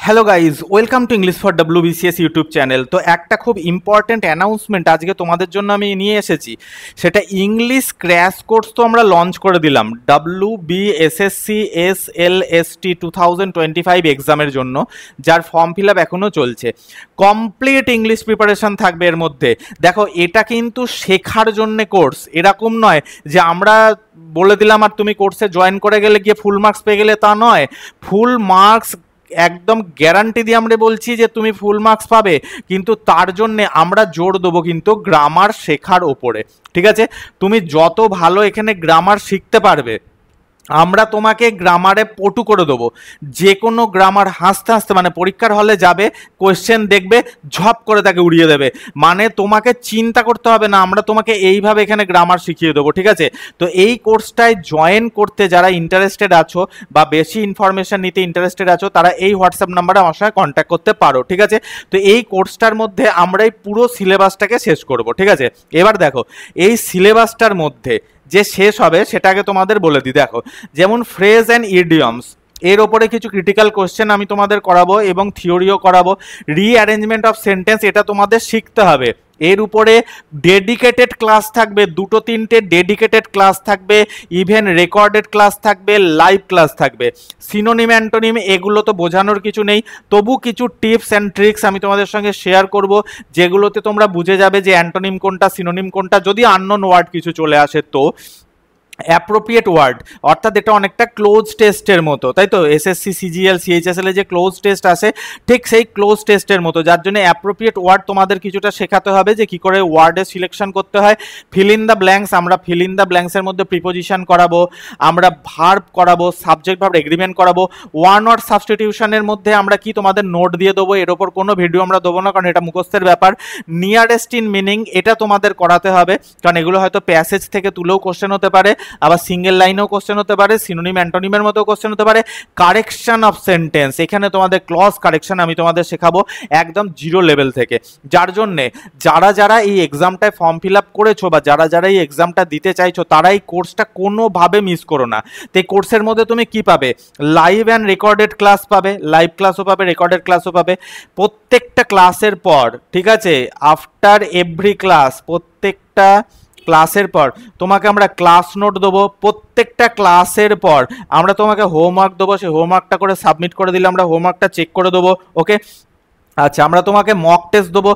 Hello guys, welcome to English for WBCS YouTube channel. তো একটা খুব ইম্পর্ট্যান্ট অ্যানাউন্সমেন্ট আজকে তোমাদের জন্য আমি নিয়ে এসেছি, সেটা ইংলিশ ক্র্যাশ কোর্স তো আমরা লঞ্চ করে দিলাম WBSSC SLST 2025 এক্সামের জন্য, যার ফর্ম ফিল আপ এখনও চলছে। কমপ্লিট ইংলিশ প্রিপারেশন থাকবে এর মধ্যে। দেখো, এটা কিন্তু শেখার জন্যে কোর্স, এরকম নয় যে আমরা বলে দিলাম আর তুমি কোর্সে জয়েন করে গেলে গিয়ে ফুল মার্কস পেয়ে গেলে, তা নয়। ফুল মার্কস একদম গ্যারান্টি দিয়ে আমরা বলছি যে তুমি ফুল মার্কস পাবে, কিন্তু তার জন্যে আমরা জোর দেবো কিন্তু গ্রামার শেখার ওপরে। ঠিক আছে, তুমি যত ভালো এখানে গ্রামার শিখতে পারবে, আমরা তোমাকে গ্রামারে পটু করে দেবো। যে কোনো গ্রামার হাসতে হাসতে, মানে পরীক্ষার হলে যাবে, কোয়েশ্চেন দেখবে, ঝপ করে তাকে উড়িয়ে দেবে। মানে তোমাকে চিন্তা করতে হবে না, আমরা তোমাকে এইভাবে এখানে গ্রামার শিখিয়ে দেবো। ঠিক আছে, তো এই কোর্সটায় জয়েন করতে যারা ইন্টারেস্টেড আছো বা বেশি ইনফরমেশন নিতে ইন্টারেস্টেড আছো, তারা এই হোয়াটসঅ্যাপ নাম্বারে আমার সঙ্গে কন্ট্যাক্ট করতে পারো। ঠিক আছে, তো এই কোর্সটার মধ্যে আমরা এই পুরো সিলেবাসটাকে শেষ করব। ঠিক আছে, এবার দেখো এই সিলেবাসটার মধ্যে যে শেষ হবে সেটাকে তোমাদের বলে দিই। দেখো, যেমন ফ্রেজ অ্যান্ড ইডিয়মস, এর ওপরে কিছু ক্রিটিক্যাল কোশ্চেন আমি তোমাদের করাবো এবং থিওরিও করাবো। রিঅ্যারেঞ্জমেন্ট অফ সেন্টেন্স, এটা তোমাদের শিখতে হবে। এর উপরে ডেডিকেটেড ক্লাস থাকবে, দুটো তিনটে ডেডিকেটেড ক্লাস থাকবে, ইভেন রেকর্ডেড ক্লাস থাকবে, লাইভ ক্লাস থাকবে। সিনোনিম অ্যান্টোনিম এগুলো তো বোঝানোর কিছু নেই, তবু কিছু টিপস অ্যান্ড ট্রিক্স আমি তোমাদের সঙ্গে শেয়ার করব, যেগুলোতে তোমরা বুঝে যাবে যে অ্যান্টোনিম কোনটা, সিনোনিম কোনটা, যদি আননোন ওয়ার্ড কিছু চলে আসে তো। অ্যাপ্রোপ্রিয়েট ওয়ার্ড, অর্থাৎ এটা অনেকটা ক্লোজ টেস্টের মতো, তাই তো? এসএসসি সিজিএল সিএইচএসএল এ যে ক্লোজ টেস্ট আসে, ঠিক সেই ক্লোজ টেস্টের মতো, যার জন্য অ্যাপ্রোপ্রিয়েট ওয়ার্ড তোমাদের কিছুটা শেখাতে হবে, যে কি করে ওয়ার্ডের সিলেকশন করতে হয়। ফিল ইন দ্য ব্ল্যাঙ্কস, আমরা ফিল ইন দ্য ব্ল্যাঙ্কসের মধ্যে প্রিপোজিশন করাবো, আমরা ভার্ব করাবো, সাবজেক্ট ভার্ব এগ্রিমেন্ট করাবো। ওয়ান ওয়ার্ড সাবস্টিটিউশনের মধ্যে আমরা কি তোমাদের নোট দিয়ে দেবো, এর ওপর কোনো ভিডিও আমরা দেবো না, কারণ এটা মুখস্থের ব্যাপার। নিয়ারেস্ট ইন মিনিং, এটা তোমাদের করাতে হবে, কারণ এগুলো হয়তো প্যাসেজ থেকে তুলেও কোশ্চেন হতে পারে, আবার সিঙ্গেল লাইনেও কোশ্চেন হতে পারে, সিনোনিম অ্যান্টোনিমের মতো কোশ্চেন হতে পারে। কারেকশন অফ সেন্টেন্স, এখানে তোমাদের ক্লজ কারেকশন আমি তোমাদের শেখাবো একদম জিরো লেভেল থেকে, যার জন্যে যারা যারা এই এক্সামটায় ফর্ম ফিল আপ করেছো বা যারা যারা এই এক্সামটা দিতে চাইছো, তারা এই কোর্সটা কোনোভাবে মিস করো না। তো এই কোর্সের মধ্যে তুমি কি পাবে? লাইভ অ্যান্ড রেকর্ডেড ক্লাস পাবে, লাইভ ক্লাসও পাবে, রেকর্ডেড ক্লাসও পাবে প্রত্যেকটা ক্লাসের পর। ঠিক আছে, আফটার এভরি ক্লাস, প্রত্যেকটা ক্লাসের পর তোমাকে আমরা ক্লাস নোট দেবো, প্রত্যেকটা ক্লাসের পর আমরা তোমাকে হোমওয়ার্ক দেবো, সেই হোমওয়ার্কটা করে সাবমিট করে দিলে আমরা হোমওয়ার্কটা চেক করে দেবো। ওকে, আচ্ছা, আমরা তোমাকে মক টেস্ট দেবো।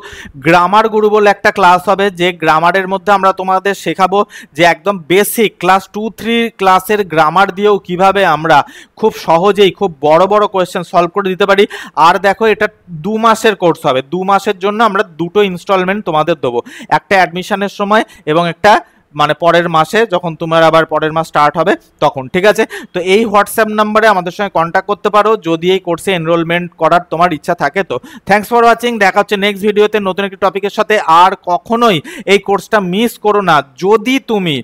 গ্রামার গুরু বলে একটা ক্লাস হবে, যে গ্রামারের মধ্যে আমরা তোমাদের শেখাবো যে একদম বেসিক ক্লাস 2-3 ক্লাসের গ্রামার দিয়েও কিভাবে আমরা খুব সহজেই খুব বড় বড় কোয়েশ্চেন সলভ করে দিতে পারি। আর দেখো, এটা 2 মাসের কোর্স হবে, 2 মাসের জন্য আমরা দুটো ইনস্টলমেন্ট তোমাদের দেবো, একটা অ্যাডমিশনের সময় এবং একটা মানে পরের মাসে যখন তোমার আবার পরের মাস স্টার্ট হবে তখন। ঠিক আছে, তো এই হোয়াটসঅ্যাপ নাম্বারে আমাদের সঙ্গে কন্ট্যাক্ট করতে পারো যদি এই কোর্সে এনরোলমেন্ট করার তোমার ইচ্ছা থাকে। তো থ্যাঙ্কস ফর ওয়াচিং, দেখা হচ্ছে নেক্সট ভিডিওতে নতুন একটি টপিকের সাথে। আর কখনোই এই কোর্সটা মিস করো না যদি তুমি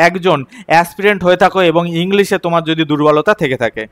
একজন অ্যাসপিরেন্ট হয়ে থাকো এবং ইংলিশে তোমার যদি দুর্বলতা থেকে থাকে।